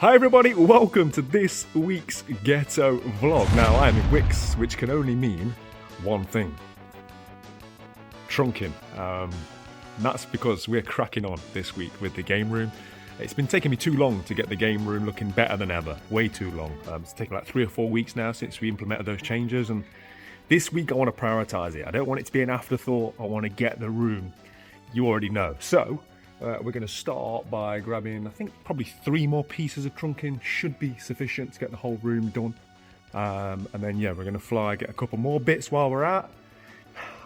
Hi everybody, welcome to this week's Ghetto vlog. Now I'm in Wix, which can only mean one thing. Trunking. That's because we're cracking on this week with the game room. It's been taking me too long to get the game room looking better than ever. Way too long. It's taken like 3 or 4 weeks now since we implemented those changes, and this week I want to prioritize it. I don't want it to be an afterthought. I want to get the room. You already know. So we're going to start by grabbing, I think, probably 3 more pieces of trunking should be sufficient to get the whole room done. And then, yeah, we're going to fly, get a couple more bits while we're at.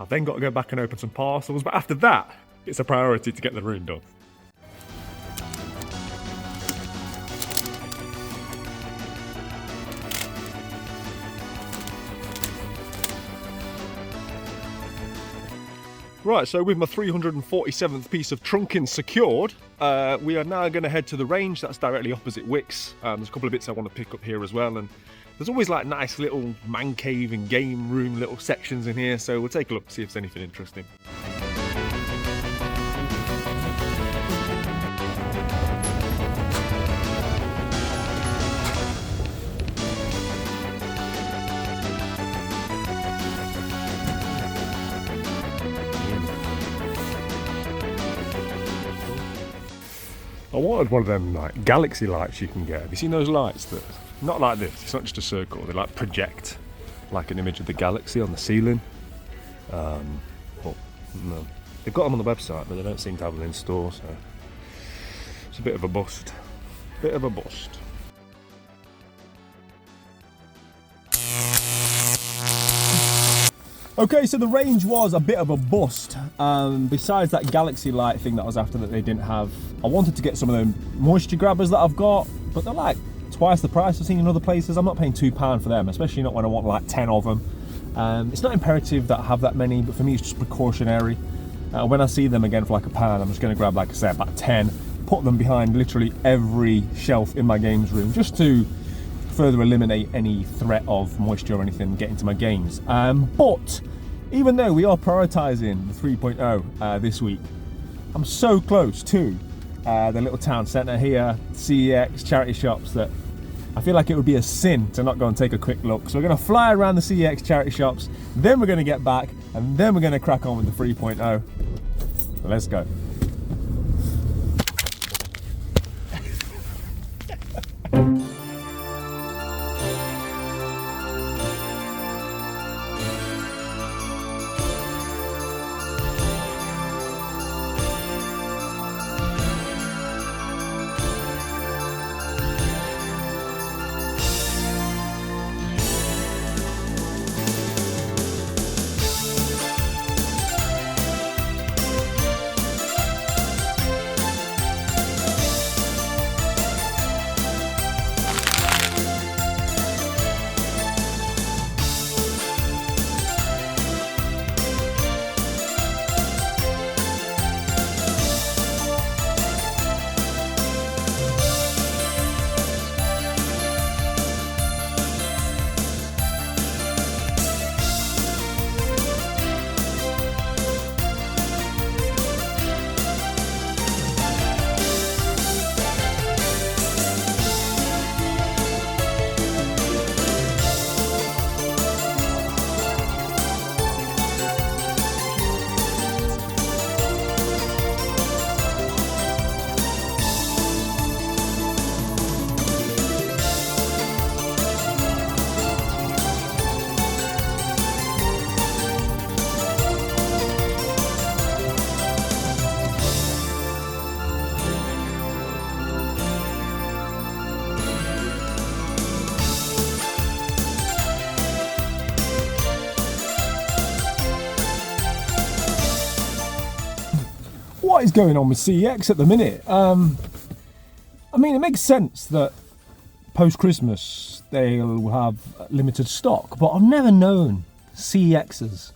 I've then got to go back and open some parcels, but after that, it's a priority to get the room done. Right, so with my 347th piece of trunking secured, we are now going to head to the range that's directly opposite Wix. There's a couple of bits I want to pick up here as well, and there's always like nice little man cave and game room little sections in here, so we'll take a look, see if there's anything interesting. I wanted one of them like galaxy lights you can get. Have you seen those lights that, not like this, it's not just a circle, they like project like an image of the galaxy on the ceiling. Well, no. They've got them on the website, but they don't seem to have them in store, so it's a bit of a bust. Bit of a bust. Okay, so the range was a bit of a bust. Besides that galaxy light thing that I was after that they didn't have, I wanted to get some of them moisture grabbers that I've got, but they're like twice the price I've seen in other places. I'm not paying £2 for them, especially not when I want like 10 of them. It's not imperative that I have that many, but for me it's just precautionary. When I see them again for like £1, I'm just going to grab, like I said, about 10, put them behind literally every shelf in my games room, just to further eliminate any threat of moisture or anything getting to my games. But even though we are prioritizing the 3.0 this week, I'm so close to the little town centre here, CEX, charity shops, that I feel like it would be a sin to not go and take a quick look. So we're going to fly around the CEX charity shops, then we're going to get back, and then we're going to crack on with the 3.0. So let's go. What is going on with CEX at the minute? I mean, it makes sense that post-Christmas they'll have limited stock, but I've never known CEXs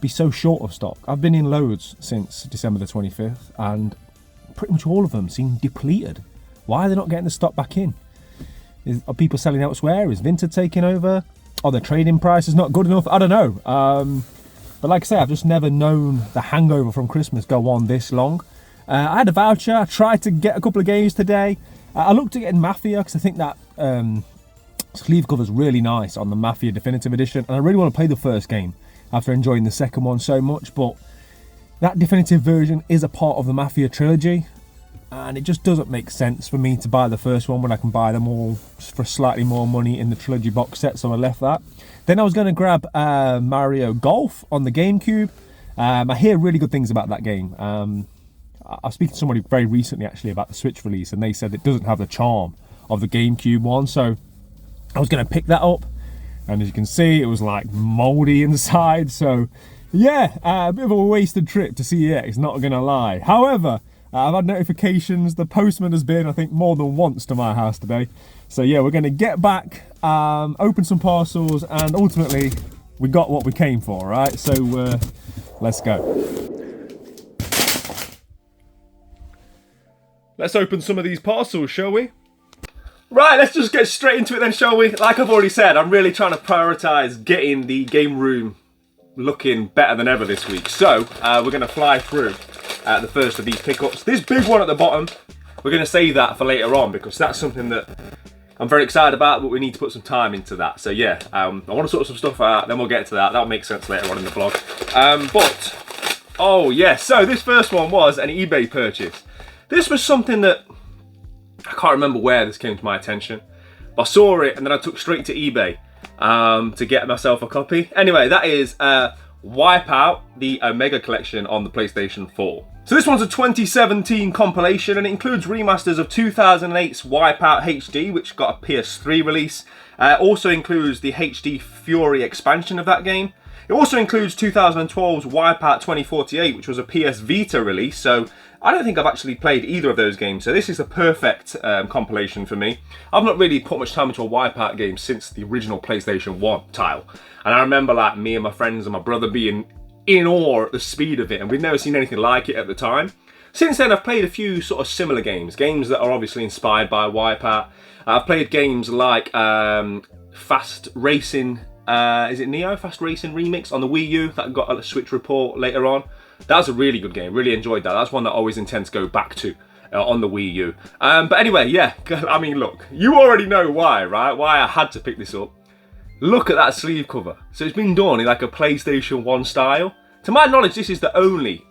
be so short of stock. I've been in loads since December the 25th, and pretty much all of them seem depleted. Why are they not getting the stock back in? Are people selling elsewhere? Is Vinted taking over? Are the trading prices not good enough? I don't know. But like I say, I've just never known the hangover from Christmas go on this long. I had a voucher. I tried to get a couple of games today. I looked at getting Mafia because I think that sleeve cover's really nice on the Mafia Definitive Edition, and I really want to play the first game after enjoying the second one so much, but that definitive version is a part of the Mafia trilogy, and it just doesn't make sense for me to buy the first one when I can buy them all for slightly more money in the trilogy box set, so I left that. Then I was going to grab Mario Golf on the GameCube. I hear really good things about that game. I was speaking to somebody very recently actually about the Switch release, and they said it doesn't have the charm of the GameCube one, so I was going to pick that up, and as you can see it was like mouldy inside, so yeah, a bit of a wasted trip to CEX, not going to lie. However, I've had notifications, the postman has been I think more than once to my house today, so yeah, we're going to get back, open some parcels, and ultimately we got what we came for, right? So let's go. Let's open some of these parcels, shall we? Right, let's just get straight into it then, shall we? Like I've already said, I'm really trying to prioritise getting the game room looking better than ever this week. So, we're going to fly through the first of these pickups. This big one at the bottom, we're going to save that for later on because that's something that I'm very excited about, but we need to put some time into that. So yeah, I want to sort some stuff out, then we'll get to that. That'll make sense later on in the vlog. Oh yeah, so this first one was an eBay purchase. This was something that, I can't remember where this came to my attention, but I saw it and then I took straight to eBay to get myself a copy. Anyway, that is Wipeout, the Omega Collection on the PlayStation 4. So this one's a 2017 compilation, and it includes remasters of 2008's Wipeout HD, which got a PS3 release. Also includes the HD Fury expansion of that game. It also includes 2012's Wipeout 2048, which was a PS Vita release, so I don't think I've actually played either of those games, so this is the perfect compilation for me. I've not really put much time into a Wipeout game since the original PlayStation 1 title, and I remember like me and my friends and my brother being in awe at the speed of it, and we'd never seen anything like it at the time. Since then I've played a few sort of similar games that are obviously inspired by Wipeout. I've played games like Fast Racing, is it Neo? Fast Racing Remix on the Wii U, that got a Switch report later on. That was a really good game, really enjoyed that. That's one that I always intend to go back to on the Wii U. But anyway, yeah, I mean look, you already know why, right? Why I had to pick this up. Look at that sleeve cover. So it's been done in like a PlayStation 1 style. To my knowledge, this is the only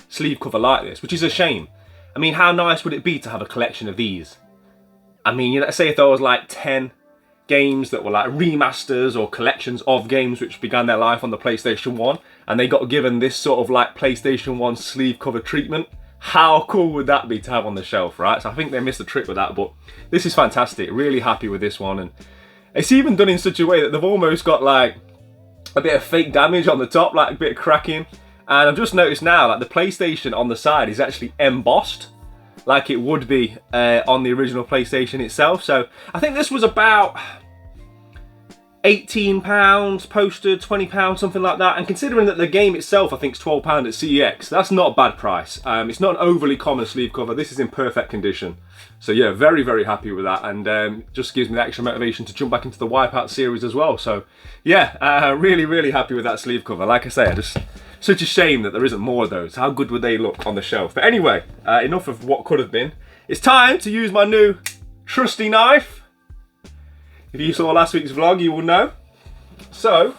sleeve cover like this, which is a shame. I mean, how nice would it be to have a collection of these? I mean, you know, say if there was like 10 games that were like remasters or collections of games which began their life on the PlayStation 1, and they got given this sort of like PlayStation 1 sleeve cover treatment. How cool would that be to have on the shelf, right? So I think they missed the trick with that, but this is fantastic. Really happy with this one, and it's even done in such a way that they've almost got like a bit of fake damage on the top, like a bit of cracking. And I've just noticed now, like the PlayStation on the side is actually embossed, like it would be on the original PlayStation itself. So I think this was about £18 posted, £20, something like that. And considering that the game itself I think is £12 at CEX, that's not a bad price. It's not an overly common sleeve cover. This is in perfect condition. So yeah, very, very happy with that, and just gives me the extra motivation to jump back into the Wipeout series as well. So yeah, really, really happy with that sleeve cover. Like I say, such a shame that there isn't more of those. How good would they look on the shelf? But anyway, enough of what could have been. It's time to use my new trusty knife. If you saw last week's vlog, you will know. So,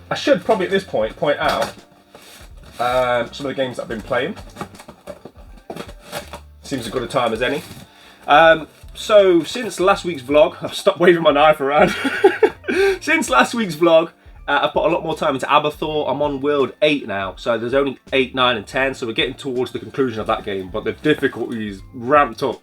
I should probably at this point out some of the games that I've been playing. Seems as good a time as any. So, since last week's vlog, I've stopped waving my knife around. Since last week's vlog, I've put a lot more time into Abathur. I'm on World 8 now, so there's only 8, 9 and 10, so we're getting towards the conclusion of that game, but the difficulty is ramped up.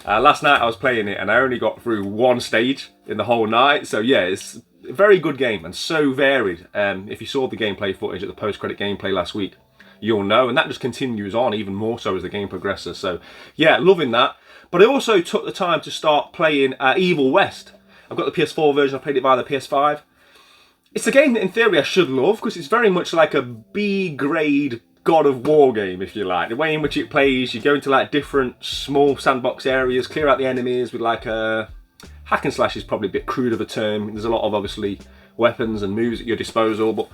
Last night I was playing it and I only got through one stage in the whole night, so yeah, it's a very good game and so varied. If you saw the gameplay footage at the post-credit gameplay last week, you'll know, and that just continues on even more so as the game progresses. So yeah, loving that. But I also took the time to start playing Evil West. I've got the PS4 version, I played it via the PS5. It's a game that in theory I should love, because it's very much like a B-grade God of War game, if you like. The way in which it plays, you go into like different small sandbox areas, clear out the enemies with like a hack and slash is probably a bit crude of a term. There's a lot of obviously weapons and moves at your disposal, but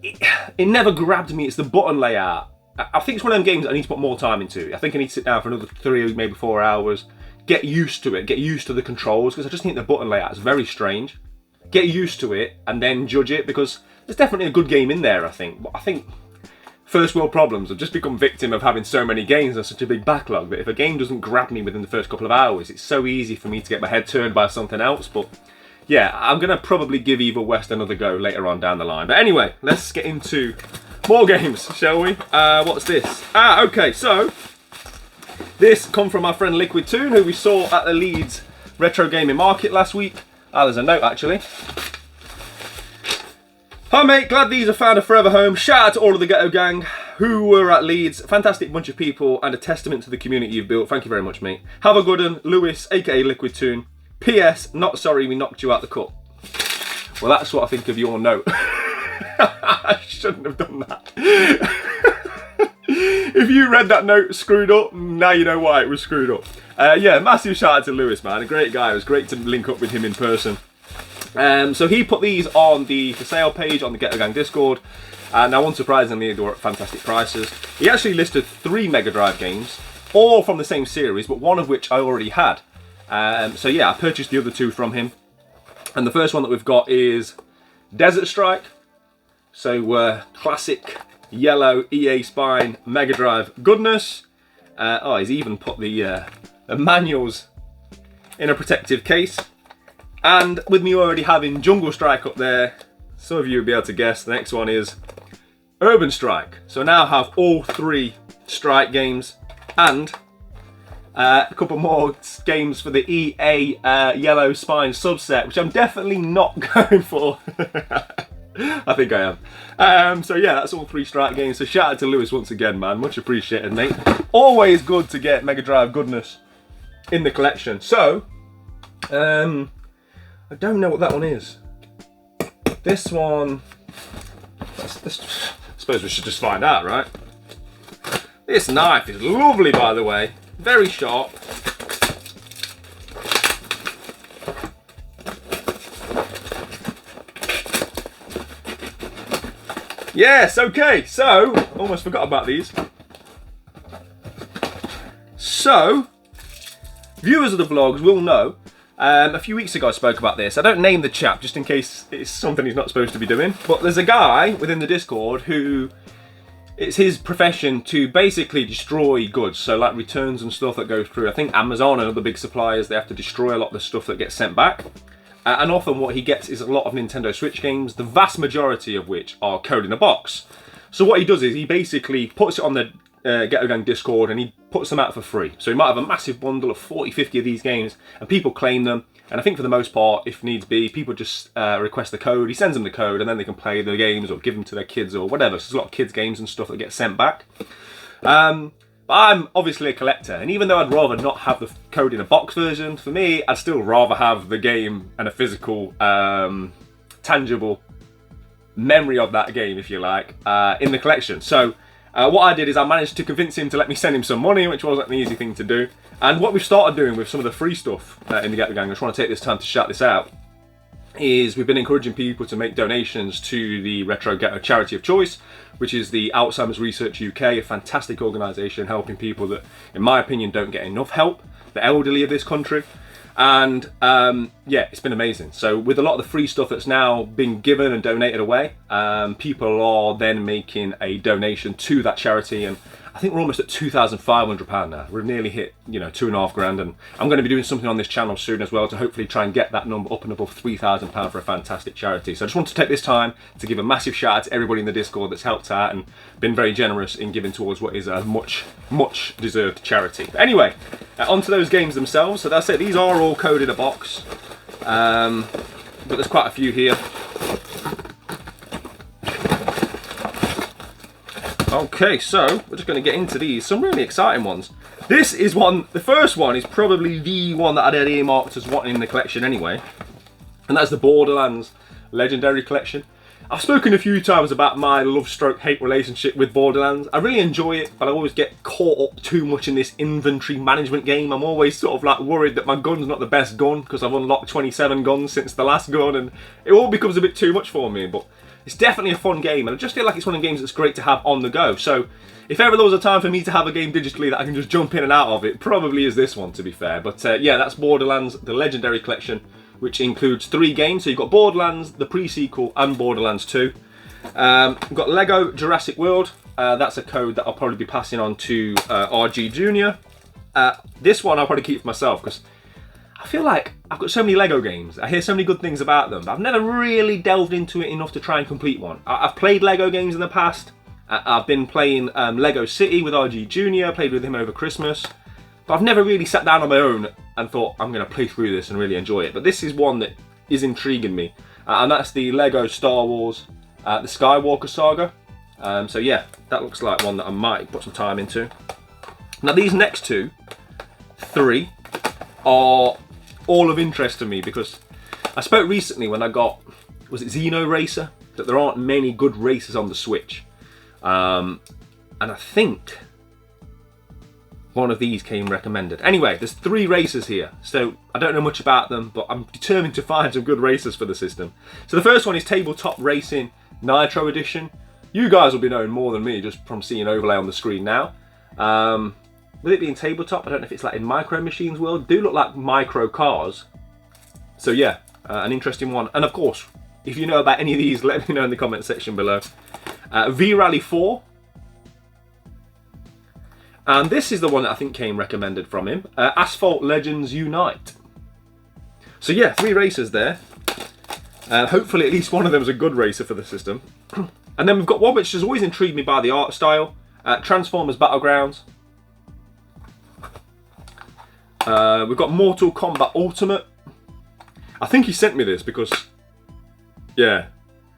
it never grabbed me. It's the button layout I think it's one of them games I need to put more time into. I think I need to sit down for another 3, maybe 4 hours, get used to it, get used to the controls, because I just think the button layout is very strange. Get used to it and then judge it, because there's definitely a good game in there, I think. But I think first world problems have just become victim of having so many games and such a big backlog that if a game doesn't grab me within the first couple of hours, it's so easy for me to get my head turned by something else. But yeah, I'm going to probably give Evil West another go later on down the line. But anyway, let's get into more games, shall we? What's this? Okay, so this come from our friend Liquid Toon, who we saw at the Leeds Retro Gaming Market last week. There's a note actually. Hi mate, glad these have found a forever home. Shout out to all of the Ghetto gang who were at Leeds. Fantastic bunch of people and a testament to the community you've built. Thank you very much, mate. Have a good one, Lewis, aka Liquid Toon. P.S. Not sorry we knocked you out the cup. Well, that's what I think of your note. I shouldn't have done that. If you read that note screwed up, now you know why it was screwed up. Yeah, massive shout out to Lewis, man. A great guy. It was great to link up with him in person. So he put these on the for sale page on the Ghetto Gang Discord. Now, unsurprisingly, they were at fantastic prices. He actually listed 3 Mega Drive games, all from the same series, but one of which I already had. So yeah, I purchased the other 2 from him. And the first one that we've got is Desert Strike. So classic yellow EA Spine Mega Drive goodness. Oh, he's even put the manuals in a protective case. And with me already having Jungle Strike up there, some of you will be able to guess the next one is Urban Strike. So I now have all 3 Strike games and a couple more games for the EA Yellow Spine subset, which I'm definitely not going for. I think I am. So yeah, that's all 3 Strike games. So shout out to Lewis once again, man. Much appreciated, mate. Always good to get Mega Drive goodness in the collection. So, I don't know what that one is. This one, I suppose we should just find out, right? This knife is lovely, by the way. Very sharp. Yes, okay, so, almost forgot about these. So, viewers of the vlogs will know, a few weeks ago I spoke about this. I don't name the chap just in case it's something he's not supposed to be doing, but there's a guy within the Discord who, it's his profession to basically destroy goods, so like returns and stuff that go through. I think Amazon and other big suppliers, they have to destroy a lot of the stuff that gets sent back. And often what he gets is a lot of Nintendo Switch games, the vast majority of which are code in a box. So what he does is he basically puts it on the Ghetto Gang Discord and he puts them out for free. So he might have a massive bundle of 40, 50 of these games and people claim them. And I think for the most part, if needs be, people just request the code. He sends them the code and then they can play the games or give them to their kids or whatever. So there's a lot of kids games and stuff that get sent back. But I'm obviously a collector, and even though I'd rather not have the code in a box version, for me, I'd still rather have the game and a physical, tangible memory of that game, if you like, in the collection. So what I did is I managed to convince him to let me send him some money, which wasn't an easy thing to do. And what we've started doing with some of the free stuff in the Ghetto Gang, I just want to take this time to shout this out, is we've been encouraging people to make donations to the Retro Ghetto Charity of Choice, which is the Alzheimer's Research UK, a fantastic organisation helping people that, in my opinion, don't get enough help, the elderly of this country. And yeah, it's been amazing. So with a lot of the free stuff that's now been given and donated away, people are then making a donation to that charity, and I think we're almost at £2,500 now. We've nearly hit, you know, £2,500, and I'm going to be doing something on this channel soon as well to hopefully try and get that number up and above £3,000 for a fantastic charity. So I just want to take this time to give a massive shout out to everybody in the Discord that's helped out and been very generous in giving towards what is a much, much deserved charity. But anyway, onto those games themselves. So that's it. These are all coded in a box, but there's quite a few here. Okay, so we're just going to get into these. Some really exciting ones. This is one, the first one is probably the one that I'd had earmarked as wanting in the collection anyway. And that's the Borderlands Legendary Collection. I've spoken a few times about my love-stroke-hate relationship with Borderlands. I really enjoy it, but I always get caught up too much in this inventory management game. I'm always sort of like worried that my gun's not the best gun because I've unlocked 27 guns since the last gun, and it all becomes a bit too much for me. But It's definitely a fun game, and I just feel like it's one of the games that's great to have on the go. So if ever there was a time for me to have a game digitally that I can just jump in and out of, it probably is this one, to be fair. But yeah, that's Borderlands, the Legendary Collection, which includes 3 games. So you've got Borderlands, the pre-sequel, and Borderlands 2. We've got Lego Jurassic World. That's a code that I'll probably be passing on to RG Junior. This one I'll probably keep for myself, because I feel like I've got so many Lego games. I hear so many good things about them, but I've never really delved into it enough to try and complete one. I've played Lego games in the past. I've been playing Lego City with RG Junior, played with him over Christmas. But I've never really sat down on my own and thought, I'm going to play through this and really enjoy it. But this is one that is intriguing me. And that's the Lego Star Wars, the Skywalker Saga. So yeah, that looks like one that I might put some time into. Now these next 3 are all of interest to me, because I spoke recently when I got, was it Xeno Racer? That there aren't many good racers on the Switch. And I think one of these came recommended. Anyway, there's 3 racers here, so I don't know much about them, but I'm determined to find some good racers for the system. So the first one is Tabletop Racing Nitro Edition. You guys will be knowing more than me just from seeing overlay on the screen now. With it being tabletop, I don't know if it's like in Micro Machines world. They do look like micro cars. So yeah, an interesting one. And of course, if you know about any of these, let me know in the comment section below. V-Rally 4. And this is the one that I think came recommended from him. Asphalt Legends Unite. So yeah, 3 racers there. Hopefully at least one of them is a good racer for the system. And then we've got one which has always intrigued me by the art style. Transformers Battlegrounds. We've got Mortal Kombat Ultimate. I think he sent me this because, yeah,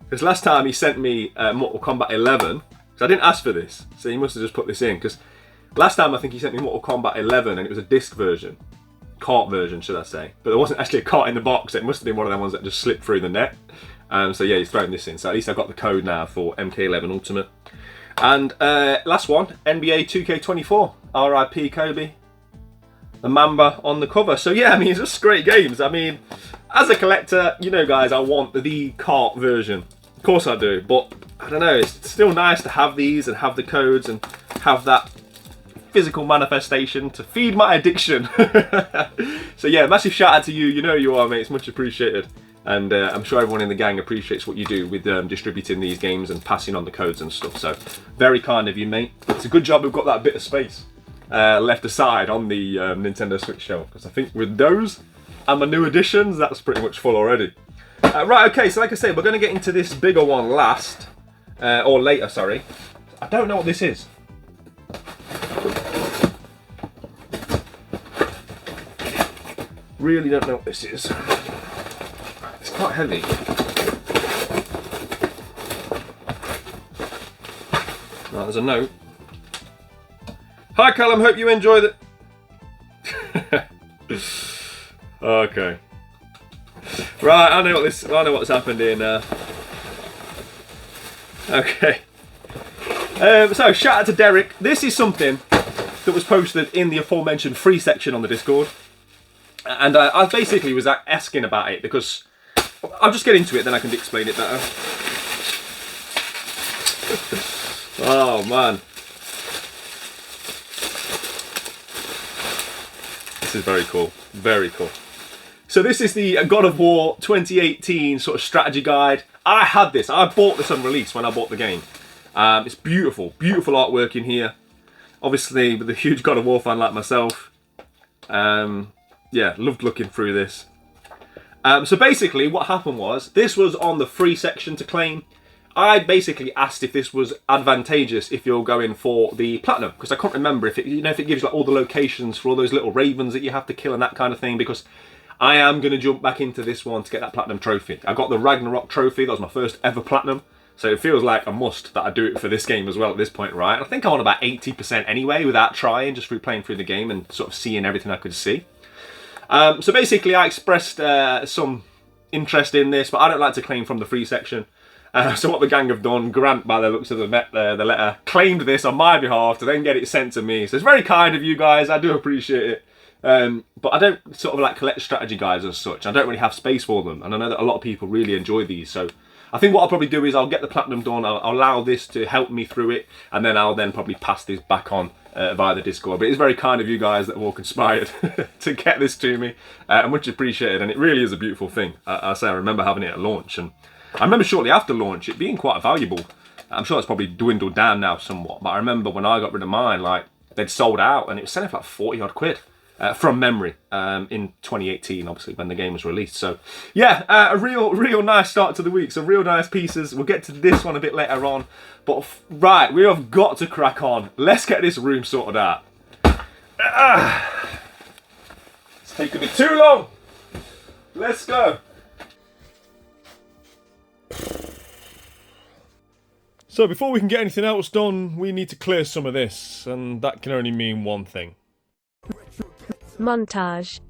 because last time he sent me Mortal Kombat 11, because I didn't ask for this, so he must have just put this in, because last time I think he sent me Mortal Kombat 11 and it was a disc version, cart version should I say, but there wasn't actually a cart in the box. It must have been one of them ones that just slipped through the net. So yeah, he's throwing this in, so at least I've got the code now for MK11 Ultimate. And last one, NBA 2K24, RIP Kobe. The Mamba on the cover. So yeah, I mean, it's just great games. I mean, as a collector, you know guys, I want the cart version. Of course I do, but I don't know, it's still nice to have these and have the codes and have that physical manifestation to feed my addiction. So yeah, massive shout out to you. You know you are, mate. It's much appreciated. And I'm sure everyone in the gang appreciates what you do with distributing these games and passing on the codes and stuff. So very kind of you, mate. It's a good job we've got that bit of space left aside on the Nintendo Switch shelf, because I think with those and my new additions, that's pretty much full already. Right, okay, so like I said, we're going to get into this bigger one last, or later, sorry. I don't know what this is. Really don't know what this is. It's quite heavy. Right, there's a note. Hi Callum, hope you enjoy the... Okay. Right, I know what's happened here now. Okay. So shout out to Derek. This is something that was posted in the aforementioned free section on the Discord. And I basically was asking about it because I'll just get into it, then I can explain it better. Oh man. This is very cool, very cool. So this is the God of War 2018 sort of strategy guide. I had this, I bought this on release when I bought the game. It's beautiful, beautiful artwork in here. Obviously with a huge God of War fan like myself. Yeah, loved looking through this. So basically what happened was, this was on the free section to claim. I basically asked if this was advantageous if you're going for the platinum, because I can't remember if it, you know, if it gives like all the locations for all those little ravens that you have to kill and that kind of thing, because I am going to jump back into this one to get that platinum trophy. I got the Ragnarok trophy, that was my first ever platinum, so it feels like a must that I do it for this game as well at this point, right? I think I'm on about 80% anyway without trying, just through playing through the game and sort of seeing everything I could see. So basically I expressed some interest in this, but I don't like to claim from the free section. So what the gang have done, Grant, by the looks of the letter, claimed this on my behalf to then get it sent to me. So it's very kind of you guys, I do appreciate it. But I don't sort of like collect strategy guides as such. I don't really have space for them. And I know that a lot of people really enjoy these. So I think what I'll probably do is I'll get the platinum done, I'll allow this to help me through it, and then I'll then probably pass this back on via the Discord. But it's very kind of you guys that have all conspired to get this to me, much appreciated, and it really is a beautiful thing. I remember having it at launch, and I remember shortly after launch it being quite valuable. I'm sure it's probably dwindled down now somewhat, but I remember when I got rid of mine, like, they'd sold out and it was selling for like 40 odd quid. From memory, in 2018, obviously, when the game was released. So, yeah, a real nice start to the week. Some real nice pieces. We'll get to this one a bit later on. But, right, we have got to crack on. Let's get this room sorted out. It's taking me too long. Let's go. So, before we can get anything else done, we need to clear some of this. And that can only mean one thing. Montage.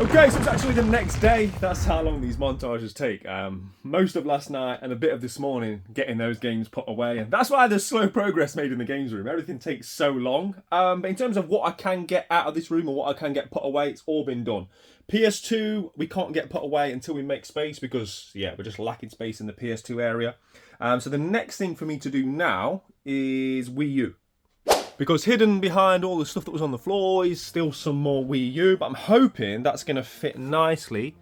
Okay, so it's actually the next day. That's how long these montages take. Most of last night and a bit of this morning getting those games put away. And that's why there's slow progress made in the games room. Everything takes so long. But in terms of what I can get out of this room or what I can get put away, it's all been done. PS2, we can't get put away until we make space because, yeah, we're just lacking space in the PS2 area. So the next thing for me to do now is Wii U. Because hidden behind all the stuff that was on the floor is still some more Wii U, but I'm hoping that's going to fit nicely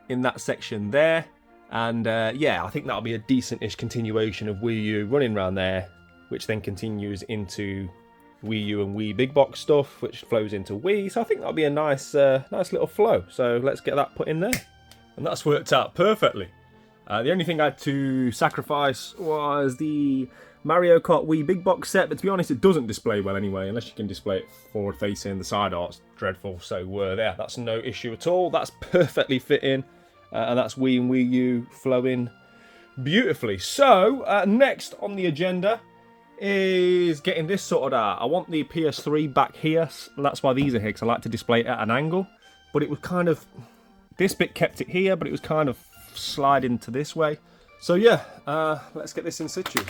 in that section there. And yeah, I think that'll be a decent-ish continuation of Wii U running around there, which then continues into Wii U and Wii big box stuff, which flows into Wii. So I think that'll be a nice little flow. So let's get that put in there. And that's worked out perfectly. The only thing I had to sacrifice was the Mario Kart Wii big box set, but to be honest, it doesn't display well anyway, unless you can display it forward facing. The side art's dreadful, so there, that's no issue at all. That's perfectly fitting, and that's Wii and Wii U flowing beautifully. So, next on the agenda is getting this sorted out. I want the PS3 back here, and that's why these are here, because I like to display it at an angle. But it was kind of, this bit kept it here, but it was kind of sliding to this way. So yeah, let's get this in situ.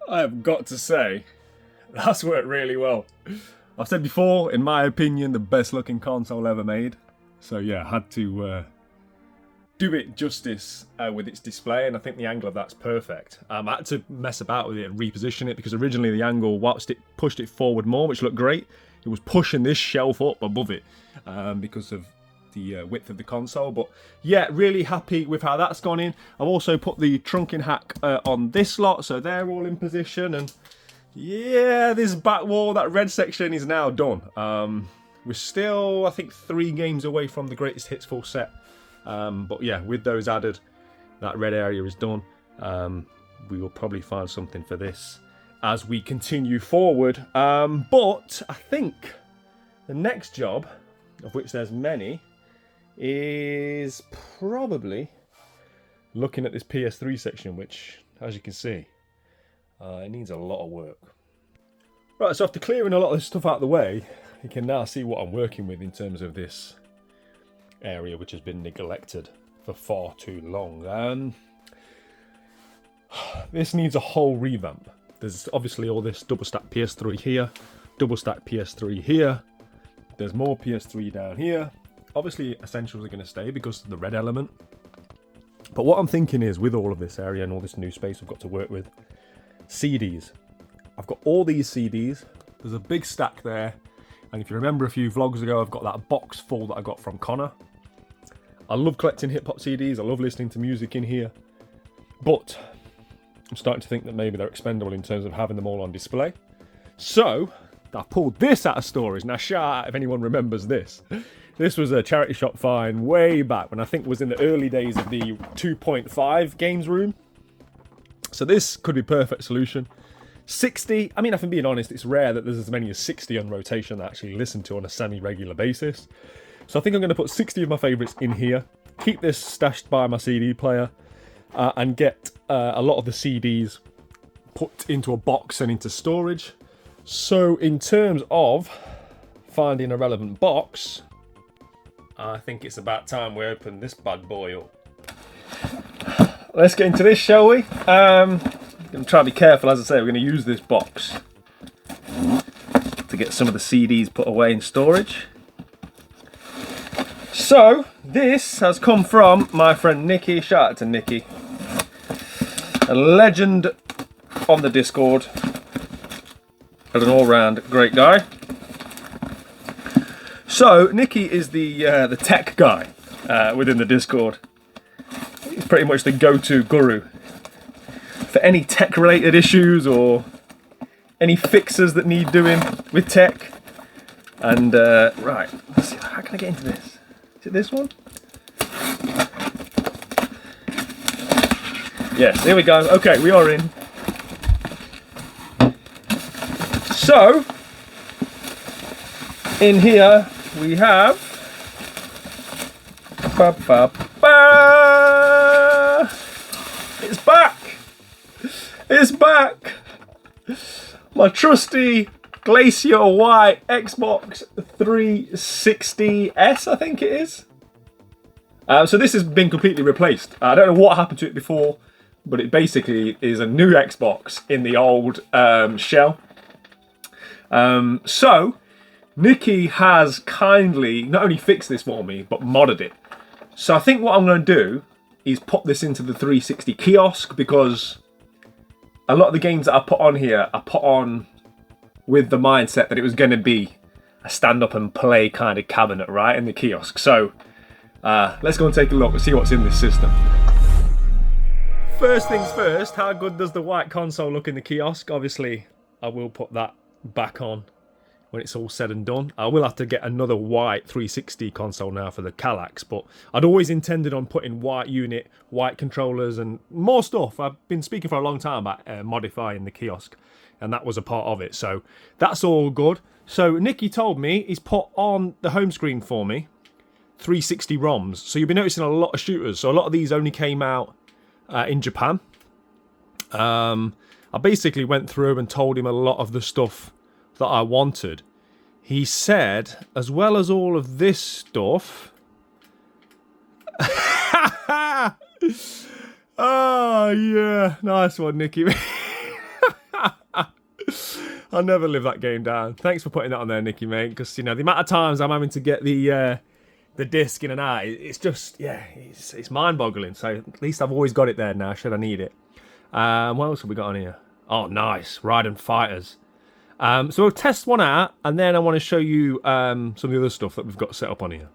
I have got to say, that's worked really well. I've said before, in my opinion, the best looking console ever made. So yeah, I had to do it justice with its display, and I think the angle of that's perfect. I had to mess about with it and reposition it, because originally the angle, whilst it pushed it forward more, which looked great, it was pushing this shelf up above it because of the width of the console. But yeah, really happy with how that's gone in. I've also put the trunking hack on this lot, so they're all in position, and yeah, this back wall, that red section is now done. We're still, I think, 3 games away from the greatest hits full set. But yeah, with those added, that red area is done. We will probably find something for this as we continue forward. But I think the next job, of which there's many, is probably looking at this PS3 section, which, as you can see, it needs a lot of work. Right, so after clearing a lot of this stuff out of the way, you can now see what I'm working with in terms of this area, which has been neglected for far too long. This needs a whole revamp. There's obviously all this double stack PS3 here, double stack PS3 here. There's more PS3 down here. Obviously, essentials are going to stay because of the red element. But what I'm thinking is, with all of this area and all this new space we've got to work with, CDs. I've got all these CDs. There's a big stack there. And if you remember a few vlogs ago, I've got that box full that I got from Connor. I love collecting hip-hop CDs. I love listening to music in here. But I'm starting to think that maybe they're expendable in terms of having them all on display. So I pulled this out of storage. Now, shout out if anyone remembers this. This was a charity shop find way back when I think was in the early days of the 2.5 games room. So this could be a perfect solution. 60, I mean, if I'm being honest, it's rare that there's as many as 60 on rotation that I actually listen to on a semi-regular basis. So I think I'm going to put 60 of my favourites in here, keep this stashed by my CD player, and get a lot of the CDs put into a box and into storage. So in terms of finding a relevant box, I think it's about time we open this bad boy up. Let's get into this, shall we? I'm going to try to be careful. As I say, we're going to use this box to get some of the CDs put away in storage. So, this has come from my friend Nikki. Shout out to Nikki. A legend on the Discord. And an all-round great guy. So, Nikki is the tech guy within the Discord. He's pretty much the go-to guru for any tech-related issues or any fixes that need doing with tech. And, right, let's see, how can I get into this? Is it this one? Yes, here we go. Okay, we are in. So, in here we have it's back! It's back! My trusty Glacier White Xbox 360S, I think it is. So this has been completely replaced. I don't know what happened to it before, but it basically is a new Xbox in the old shell. So, Nikki has kindly not only fixed this for me, but modded it. So I think what I'm going to do is put this into the 360 kiosk, because a lot of the games that I put on here, I put on with the mindset that it was going to be a stand-up and play kind of cabinet, right, in the kiosk. So, let's go and take a look and see what's in this system. First things first, how good does the white console look in the kiosk? Obviously, I will put that back on when it's all said and done. I will have to get another white 360 console now for the Kallax, but I'd always intended on putting white unit, white controllers, and more stuff. I've been speaking for a long time about modifying the kiosk, and that was a part of it. So that's all good. So Nicky told me he's put on the home screen for me 360 ROMs. So you'll be noticing a lot of shooters. So a lot of these only came out in Japan. I basically went through and told him a lot of the stuff that I wanted. He said, as well as all of this stuff... Oh, yeah. Nice one, Nicky. I'll never live that game down. Thanks for putting that on there, Nicky, mate. Because, you know, the amount of times I'm having to get the disc in and out, it's just, yeah, it's mind-boggling. So at least I've always got it there now, should I need it. What else have we got on here? Oh, nice. Riding Fighters. So we'll test one out, and then I want to show you some of the other stuff that we've got set up on here.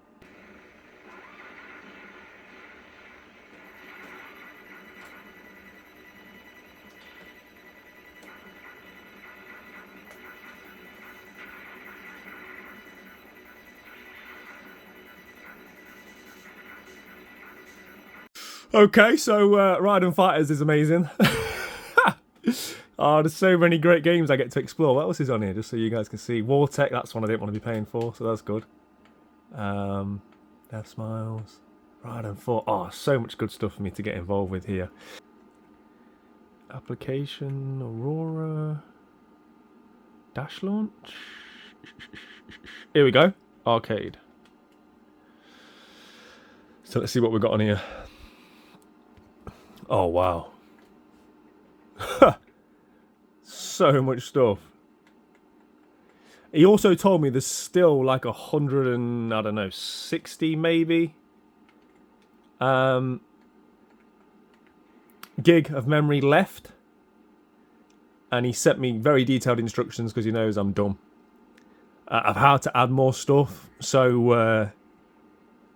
Okay, so Riding Fighters is amazing. Oh, there's so many great games I get to explore. What else is on here? Just so you guys can see. War Tech, that's one I didn't want to be paying for, so that's good. Death Smiles. Riding Foot. Oh, so much good stuff for me to get involved with here. Application, Aurora. Dash Launch. Here we go. Arcade. So let's see what we've got on here. Oh, wow. So much stuff. He also told me there's still like 100 and, I don't know, 60 maybe gig of memory left. And he sent me very detailed instructions because he knows I'm dumb of how to add more stuff. So,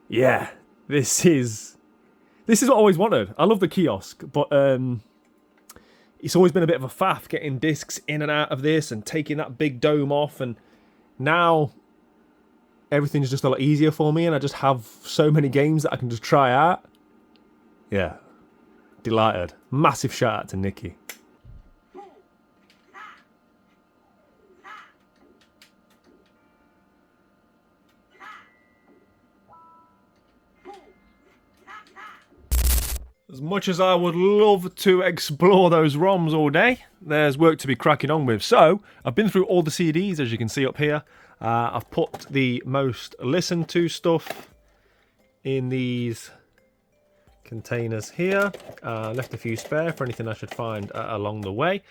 yeah, this is what I always wanted. I love the kiosk, but it's always been a bit of a faff getting discs in and out of this and taking that big dome off, and now everything's just a lot easier for me and I just have so many games that I can just try out. Yeah, delighted. Massive shout out to Nicky. As much as I would love to explore those ROMs all day, there's work to be cracking on with. So, I've been through all the CDs, as you can see up here. I've put the most listened to stuff in these containers here. Left a few spare for anything I should find along the way.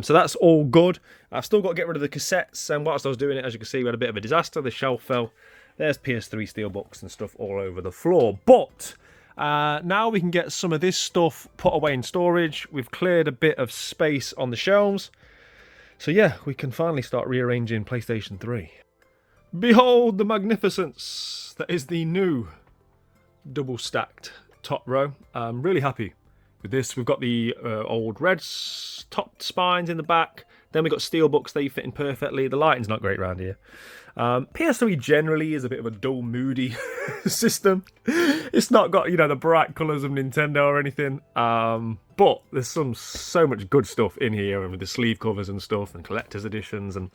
So that's all good. I've still got to get rid of the cassettes, and whilst I was doing it, as you can see, we had a bit of a disaster. The shelf fell. There's PS3 steelbooks and stuff all over the floor. But now we can get some of this stuff put away in storage. We've cleared a bit of space on the shelves. So yeah, we can finally start rearranging PlayStation 3. Behold the magnificence that is the new double stacked top row. I'm really happy with this. We've got the old red top spines in the back. Then we've got steelbooks, they fit in perfectly. The lighting's not great around here. PS3 generally is a bit of a dull, moody system. It's not got, you know, the bright colours of Nintendo or anything. But there's so much good stuff in here, and with the sleeve covers and stuff, and collector's editions. And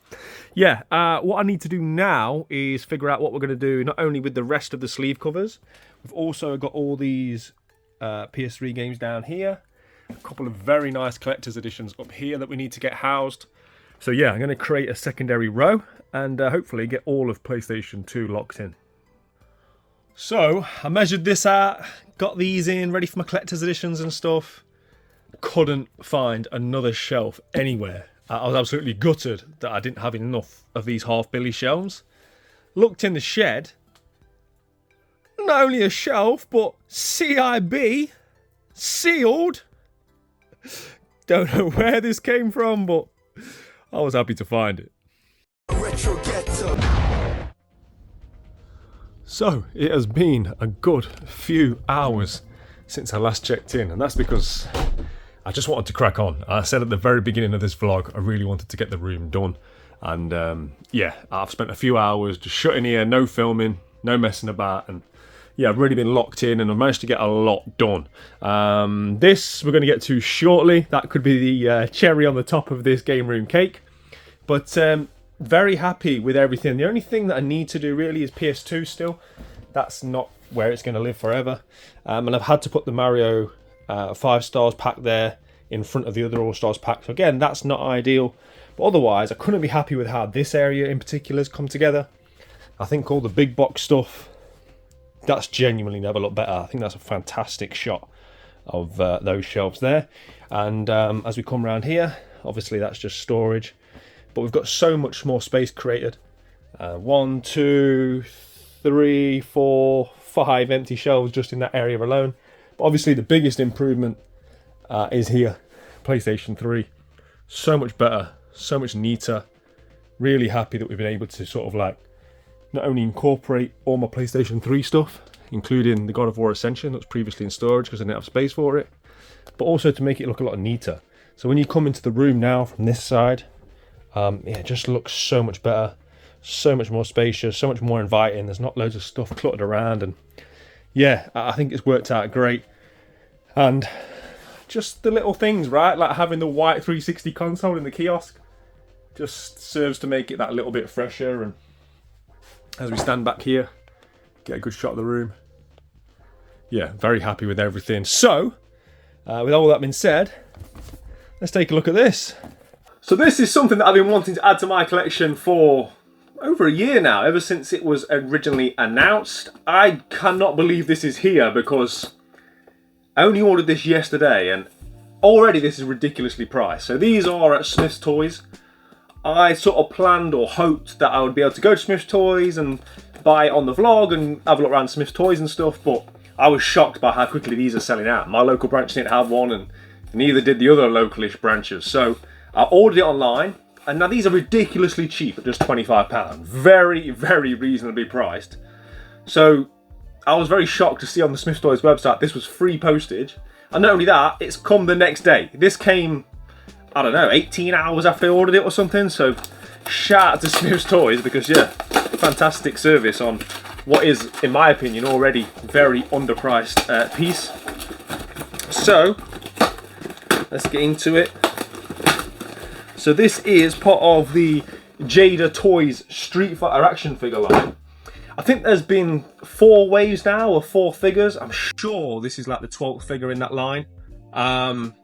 yeah, what I need to do now is figure out what we're going to do, not only with the rest of the sleeve covers. We've also got all these PS3 games down here. A couple of very nice collector's editions up here that we need to get housed. So yeah, I'm going to create a secondary row and hopefully get all of PlayStation 2 locked in. So I measured this out, got these in, ready for my collector's editions and stuff. Couldn't find another shelf anywhere. I was absolutely gutted that I didn't have enough of these half-billy shelves. Looked in the shed. Not only a shelf, but CIB, sealed. Don't know where this came from, but I was happy to find it. Retro Ghetto. So, it has been a good few hours since I last checked in, and that's because I just wanted to crack on. I said at the very beginning of this vlog, I really wanted to get the room done. And yeah, I've spent a few hours just shutting here, no filming, no messing about, and yeah, I've really been locked in, and I've managed to get a lot done. This we're going to get to shortly. That could be the cherry on the top of this game room cake. But very happy with everything. The only thing that I need to do really is PS2 still. That's not where it's going to live forever. And I've had to put the Mario 5 Stars pack there in front of the other All Stars pack. So again, that's not ideal. But otherwise, I couldn't be happy with how this area in particular has come together. I think all the big box stuff, that's genuinely never looked better. I think that's a fantastic shot of those shelves there. And as we come around here, obviously that's just storage. But we've got so much more space created. 1, 2, 3, 4, 5 empty shelves just in that area alone. But obviously the biggest improvement is here. PlayStation 3. So much better, so much neater. Really happy that we've been able to sort of like not only incorporate all my PlayStation 3 stuff, including the God of War Ascension that was previously in storage because I didn't have space for it, but also to make it look a lot neater. So when you come into the room now from this side, yeah, it just looks so much better, so much more spacious, so much more inviting. There's not loads of stuff cluttered around, and yeah, I think it's worked out great. And just the little things, right? Like having the white 360 console in the kiosk just serves to make it that little bit fresher. And as we stand back here, get a good shot of the room. Yeah, very happy with everything. So, with all that being said, let's take a look at this. So this is something that I've been wanting to add to my collection for over a year now, ever since it was originally announced. I cannot believe this is here because I only ordered this yesterday and already this is ridiculously priced. So these are at Smith's Toys. I sort of planned or hoped that I would be able to go to Smith's Toys and buy it on the vlog and have a look around Smith's Toys and stuff, but I was shocked by how quickly these are selling out. My local branch didn't have one, and neither did the other localish branches. So I ordered it online, and now these are ridiculously cheap at just £25. Very, very reasonably priced. So I was very shocked to see on the Smith's Toys website this was free postage. And not only that, it's come the next day. This came, I don't know, 18 hours after I ordered it or something. So shout out to Smith's Toys because, yeah, fantastic service on what is, in my opinion, already very underpriced piece. So let's get into it. So this is part of the Jada Toys Street Fighter action figure line. I think there's been 4 waves now, or 4 figures. I'm sure this is like the 12th figure in that line. I'm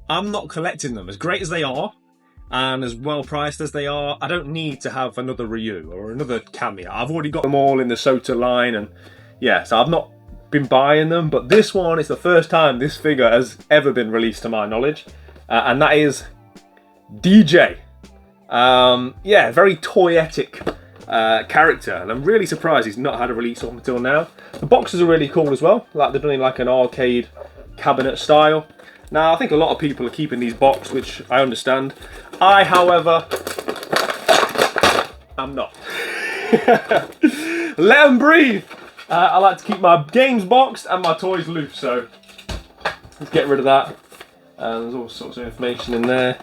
not collecting them. As great as they are, and as well priced as they are, I don't need to have another Ryu or another Kamiya. I've already got them all in the Sota line, and yeah, so I've not been buying them, but this one is the first time this figure has ever been released to my knowledge, and that is DJ. Yeah, very toyetic character, and I'm really surprised he's not had a release up until now. The boxes are really cool as well, like they're done in like an arcade cabinet style. Now I think a lot of people are keeping these boxed, which I understand. I, however, am not. Let them breathe. I like to keep my games boxed and my toys loose, so let's get rid of that. There's all sorts of information in there.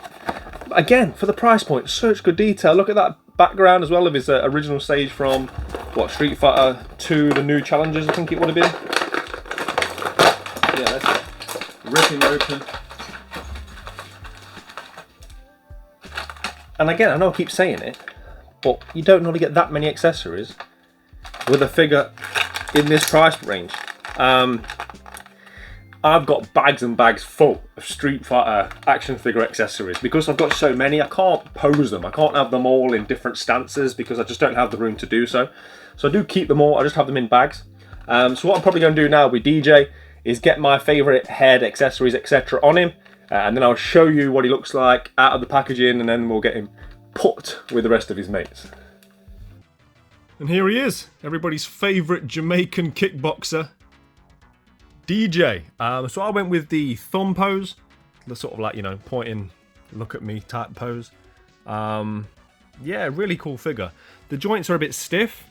But again, for the price point, such good detail. Look at that background as well of his original stage from, what, Street Fighter 2, the new challenges, I think it would have been. Yeah, let's rip him open. And again, I know I keep saying it, but you don't normally get that many accessories with a figure in this price range. I've got bags and bags full of Street Fighter action figure accessories. Because I've got so many, I can't pose them. I can't have them all in different stances because I just don't have the room to do so. So I do keep them all, I just have them in bags. So what I'm probably going to do now with DJ is get my favourite head, accessories, etc. on him. And then I'll show you what he looks like out of the packaging, and then we'll get him put with the rest of his mates. And here he is, everybody's favourite Jamaican kickboxer, DJ. So I went with the thumb pose, the sort of like, you know, pointing, look at me type pose. Yeah, really cool figure. The joints are a bit stiff,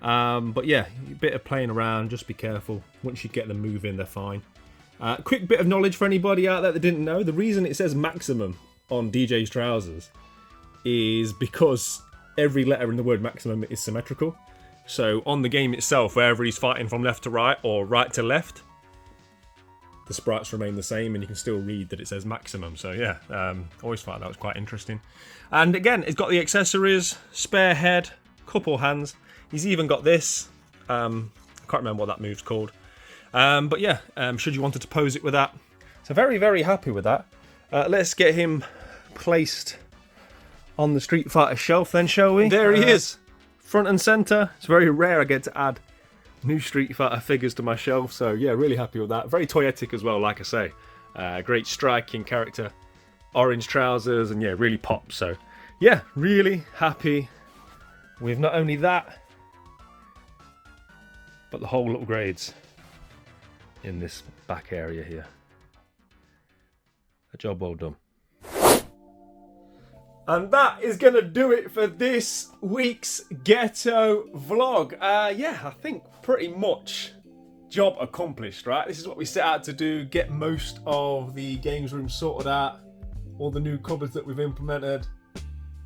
but yeah, a bit of playing around, just be careful. Once you get them moving, they're fine. Quick bit of knowledge for anybody out there that didn't know, the reason it says maximum on DJ's trousers is because every letter in the word maximum is symmetrical. So on the game itself, wherever he's fighting from left to right or right to left, the sprites remain the same and you can still read that it says maximum. So yeah, always thought that was quite interesting. And again, it's got the accessories, spare head, couple hands. He's even got this. I can't remember what that move's called. But yeah, should you wanted to pose it with that. So very, very happy with that. Let's get him placed on the Street Fighter shelf then, shall we? There he is, front and centre. It's very rare I get to add new Street Fighter figures to my shelf, so yeah, really happy with that. Very toyetic as well, like I say. Great striking character, orange trousers, and yeah, really pops. So yeah, really happy with not only that, but the whole upgrades in this back area here. A job well done. And that is going to do it for this week's Ghetto vlog. Yeah, I think pretty much job accomplished, right? This is what we set out to do, get most of the games room sorted out, all the new cupboards that we've implemented.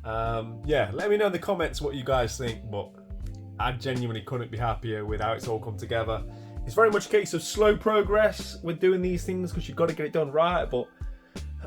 Yeah, let me know in the comments what you guys think, but I genuinely couldn't be happier with how it's all come together. It's very much a case of slow progress with doing these things because you've got to get it done right, but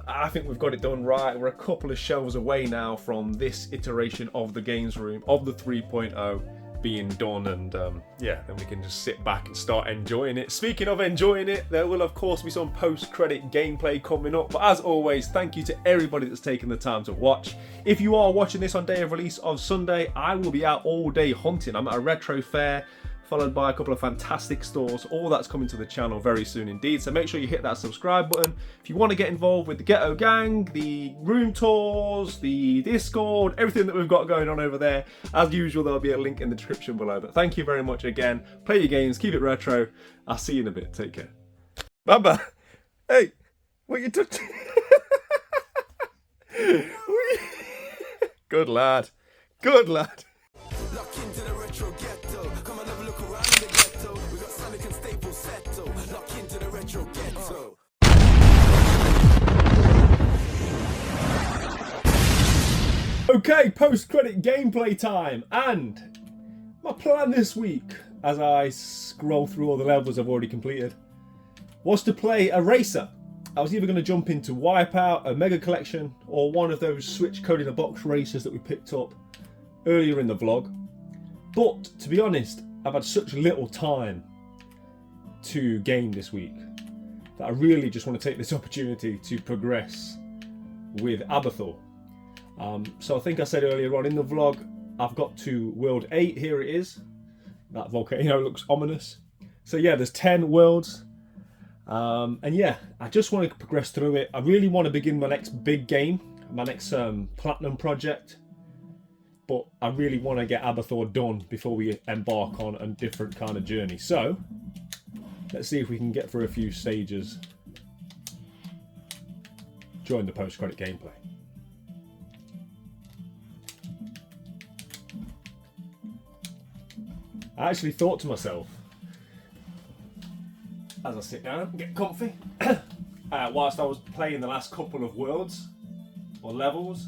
I think we've got it done right. We're a couple of shelves away now from this iteration of the games room, of the 3.0 being done, and yeah, then we can just sit back and start enjoying it. Speaking of enjoying it, there will of course be some post-credit gameplay coming up, but as always, thank you to everybody that's taken the time to watch. If you are watching this on day of release of Sunday, I will be out all day hunting. I'm at a retro fair, followed by a couple of fantastic stores. All that's coming to the channel very soon indeed, so make sure you hit that subscribe button. If you want to get involved with the Ghetto gang, the room tours, the Discord, everything that we've got going on over there, as usual, there'll be a link in the description below. But thank you very much again. Play your games, keep it retro. I'll see you in a bit. Take care. Baba, hey, what you touching? Good lad. Good lad. Lock into the retro ghetto. Come and have a look around the ghetto. We got Sonic and Staples settle. Lock into the retro ghetto. Okay, post-credit gameplay time, and my plan this week, as I scroll through all the levels I've already completed, was to play a racer. I was either going to jump into Wipeout, a Mega Collection, or one of those Switch Code in a Box races that we picked up earlier in the vlog. But to be honest, I've had such little time to game this week that I really just want to take this opportunity to progress with Abathur. So I think I said earlier on in the vlog, I've got to World 8, here it is. That volcano looks ominous. So yeah, there's 10 worlds. And yeah, I just want to progress through it. I really want to begin my next big game, my next platinum project. But I really want to get Abathur done before we embark on a different kind of journey. So, let's see if we can get through a few stages during the post-credit gameplay. I actually thought to myself, as I sit down and get comfy, whilst I was playing the last couple of worlds or levels,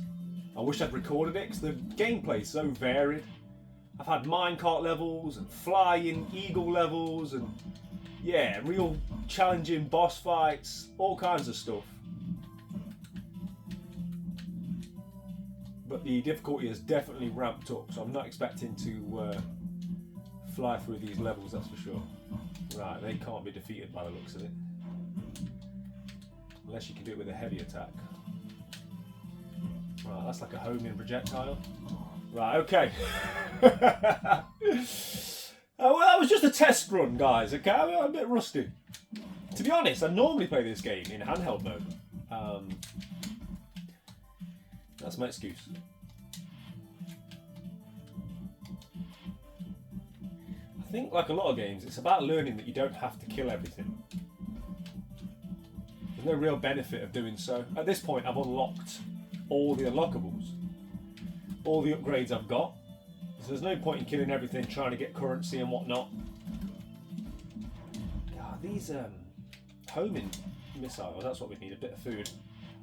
I wish I'd recorded it because the gameplay's so varied. I've had minecart levels and flying eagle levels and yeah, real challenging boss fights, all kinds of stuff. But the difficulty has definitely ramped up, so I'm not expecting to fly through these levels, that's for sure. Right, they can't be defeated by the looks of it. Unless you can do it with a heavy attack. Right, that's like a homing projectile. Right, okay. Well, that was just a test run, guys, okay? I'm a bit rusty. To be honest, I normally play this game in handheld mode. That's my excuse. I think, like a lot of games, it's about learning that you don't have to kill everything. There's no real benefit of doing so. At this point, I've unlocked all the unlockables, all the upgrades I've got, so there's no point in killing everything, trying to get currency and whatnot. God, these homing missiles, that's what we need, a bit of food.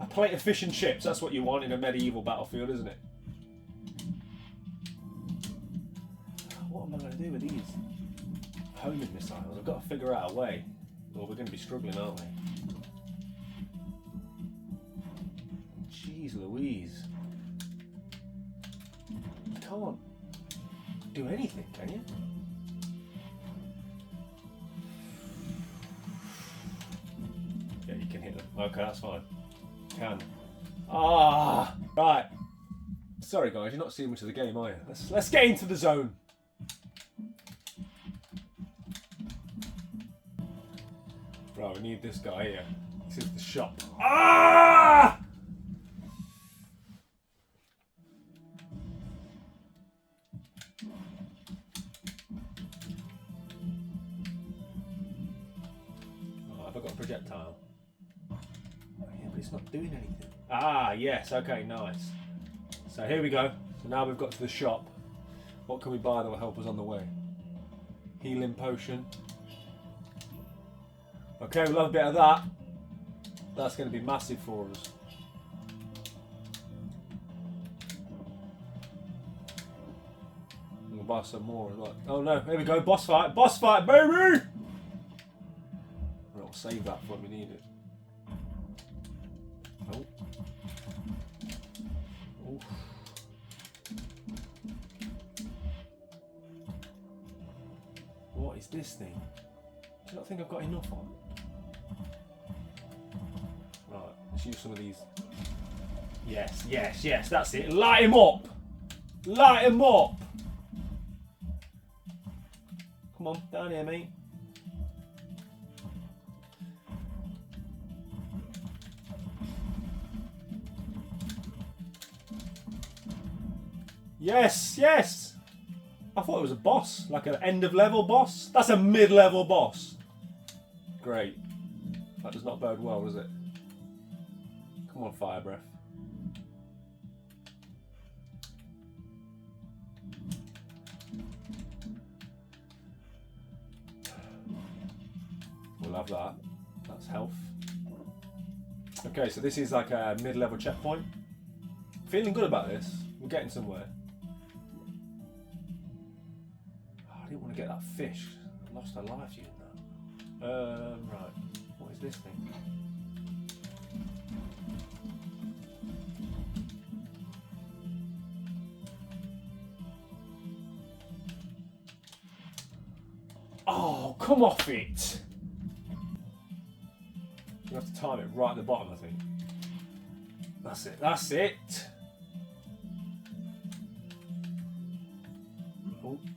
A plate of fish and chips, that's what you want in a medieval battlefield, isn't it? do with these homing missiles? I've got to figure out a way, or we're going to be struggling, aren't we? Jeez Louise. You can't do anything, can you? Yeah, you can hit them. Okay, that's fine. Can. Ah! Right. Sorry guys, you're not seeing much of the game, are you? Let's get into the zone. Right, we need this guy here. This is the shop. Ah! Oh, have I got a projectile? Oh, yeah, but it's not doing anything. Ah, yes, okay, nice. So here we go. So now we've got to the shop. What can we buy that will help us on the way? Healing potion. Okay, we'll have a bit of that. That's going to be massive for us. We'll buy some more as well. Oh no, here we go. Boss fight. Boss fight, baby! We'll save that for when we need it. Oh. Oh. What is this thing? Do you not think I've got enough on? Right, let's use some of these. Yes, yes, yes, that's it. Light him up! Light him up! Come on, down here, mate. Yes, yes! I thought it was a boss, like an end of level boss. That's a mid-level boss. Great. That does not bode well, does it? Come on, fire breath. We'll have that. That's health. Okay, so this is like a mid-level checkpoint. Feeling good about this. We're getting somewhere. I didn't want to get that fish. I lost a life using that. Right. What is this thing? Oh, come off it! You have to time it right at the bottom, I think. That's it. That's it.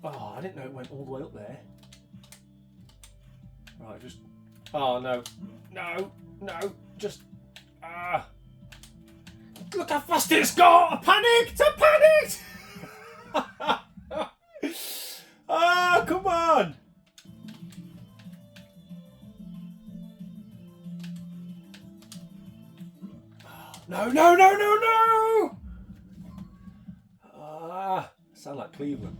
Oh, I didn't know it went all the way up there. Right, just... Oh, no. No. No. Just... Ah. Look how fast it's got! I panicked! I panicked! Ah, come on! No, no, no, no, no! Ah, sound like Cleveland.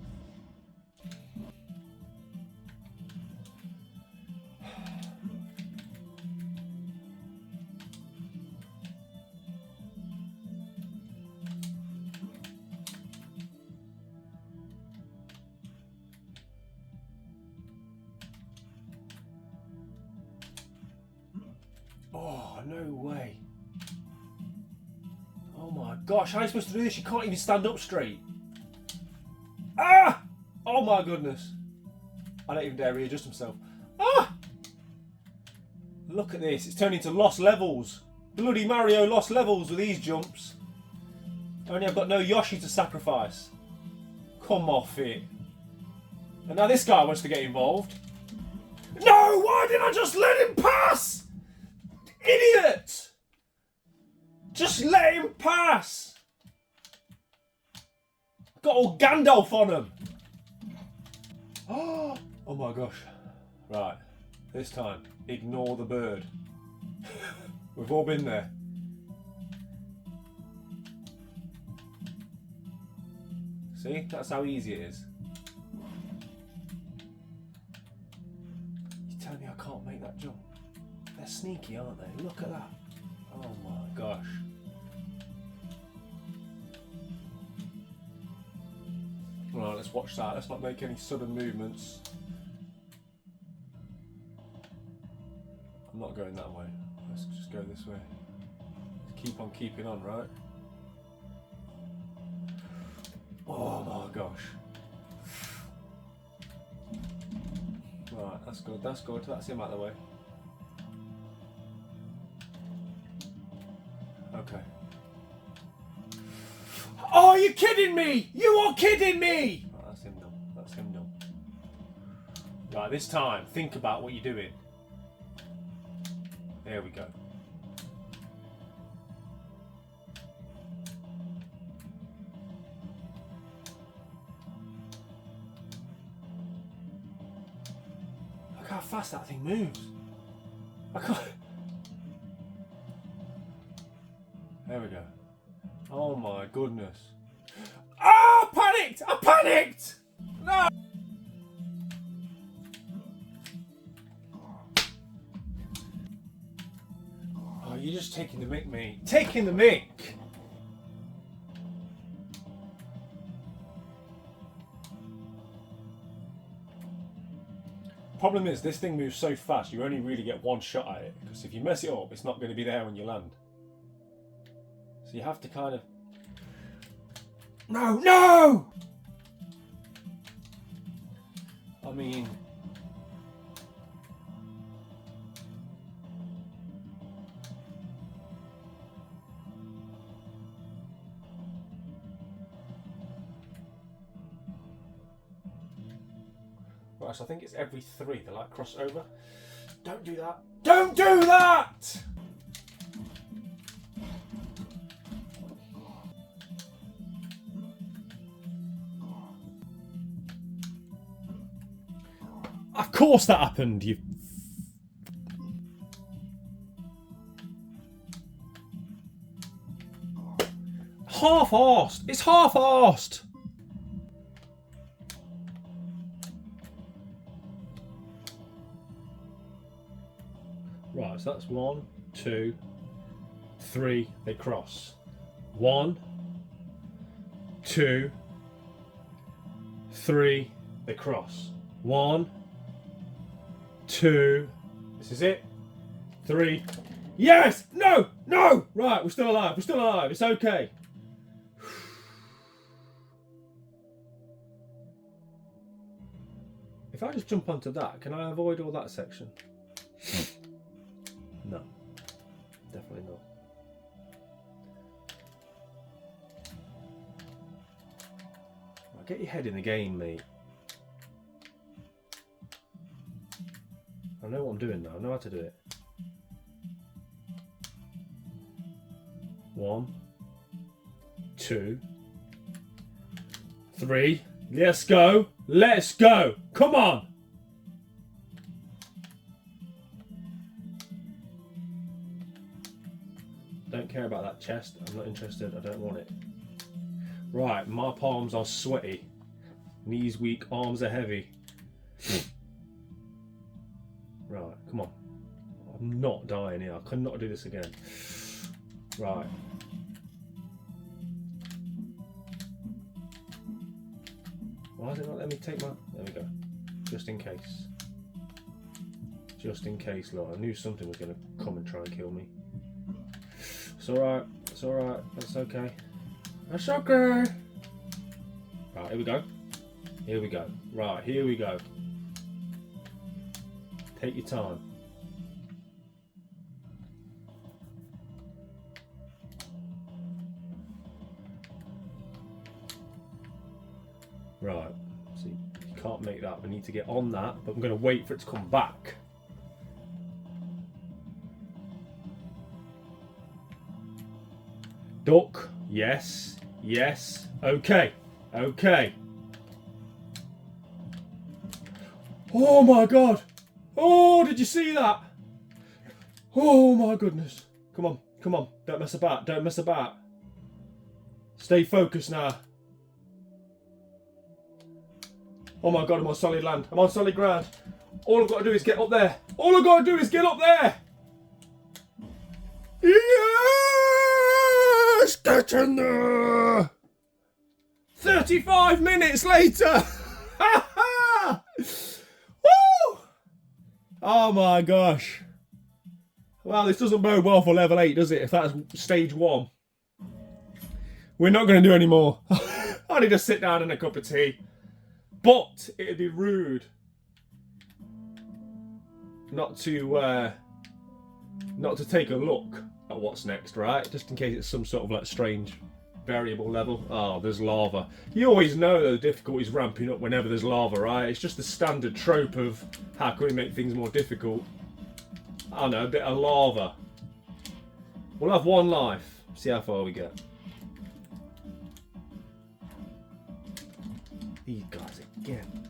Oh, no way. Oh my gosh, how are you supposed to do this? You can't even stand up straight. Ah! Oh my goodness. I don't even dare readjust himself. Ah! Look at this. It's turned into lost levels. Bloody Mario lost levels with these jumps. Only I've got no Yoshi to sacrifice. Come off it. And now this guy wants to get involved. No! Why didn't I just let him pass? Idiot! Just let him pass! Got all Gandalf on him! Oh my gosh. Right, this time, ignore the bird. We've all been there. See, that's how easy it is. You're telling me I can't make that jump? They're sneaky, aren't they? Look at that. Oh my gosh. Right, let's watch that. Let's not make any sudden movements. I'm not going that way. Let's just go this way. Let's keep on keeping on, right? Oh my gosh. Right, that's good, that's good. That's him out of the way. Okay. Oh, are you kidding me? You are kidding me! Right, that's him done. That's him done. Right, this time, think about what you're doing. There we go. Look how fast that thing moves. I can't. There we go. Oh my goodness. Ah! Panicked! I panicked! No! Oh, you're just taking the mick, mate. Taking the mick! Problem is, this thing moves so fast, you only really get one shot at it. Because if you mess it up, it's not going to be there when you land. So you have to kind of... No, no! I mean... Right, so I think it's every 3 they like cross over. Don't do that. Don't do that! Of course that happened, you... Half-arsed! It's half-arsed! Right, so that's 1, 2, 3, they cross. 1, 2, 3, they cross. 1, 2, this is it. 3, yes! No! No! Right, we're still alive, we're still alive, it's okay. If I just jump onto that, can I avoid all that section? No, definitely not. Right, get your head in the game, mate. I know what I'm doing now, I know how to do it. 1, 2, 3, let's go, let's go, come on! Don't care about that chest, I'm not interested, I don't want it. Right, my palms are sweaty. Knees weak, arms are heavy. Right, come on. I'm not dying here, I cannot do this again. Right. Why does it not let me take my... There we go. Just in case. Just in case, look. I knew something was going to come and try and kill me. It's alright. It's alright. That's okay. That's okay. Right, here we go. Here we go. Right, here we go. Take your time. Right, see, you can't make that. We need to get on that, but I'm going to wait for it to come back. Duck, yes, yes, okay, okay. Oh my god! Oh, did you see that? Oh my goodness. Come on, come on, don't mess about, don't mess about. Stay focused now. Oh my god, I'm on solid land. I'm on solid ground. All I've got to do is get up there. All I've got to do is get up there. Yes! Get in there! 30 35 minutes later! Woo! Oh my gosh. Well, this doesn't bode well for level 8, does it? If that's stage 1. We're not going to do any more. I need to sit down and a cup of tea. But it'd be rude not to take a look at what's next, right? Just in case it's some sort of like strange variable level. Oh, there's lava. You always know that the difficulty's ramping up whenever there's lava, right? It's just the standard trope of how can we make things more difficult. I don't know, a bit of lava. We'll have 1 life. See how far we get. These guys again.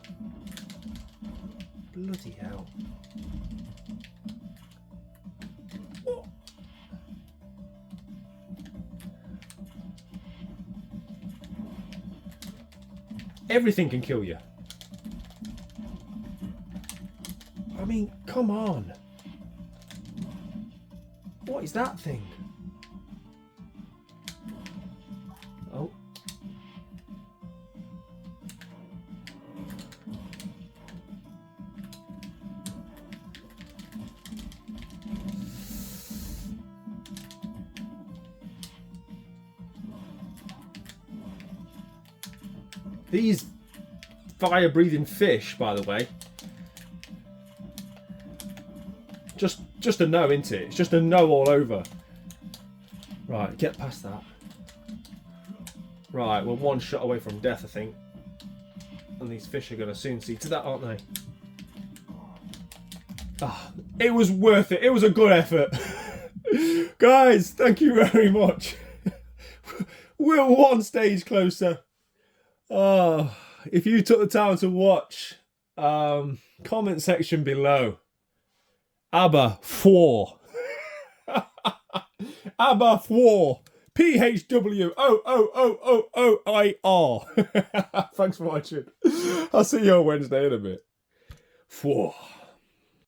Bloody hell. What? Everything can kill you. I mean, come on. What is that thing? Oh. These fire-breathing fish, by the way. Just a no, isn't it? It's just a no all over. Right, get past that. Right, we're 1 shot away from death, I think. And these fish are going to soon see to that, aren't they? Ah, it was worth it. It was a good effort. Guys, thank you very much. We're 1 stage closer. Oh, if you took the time to watch, comment section below. Aber 4. Aber 4. PHWOOOOOIR. Thanks for watching. I'll see you on Wednesday in a bit. 4.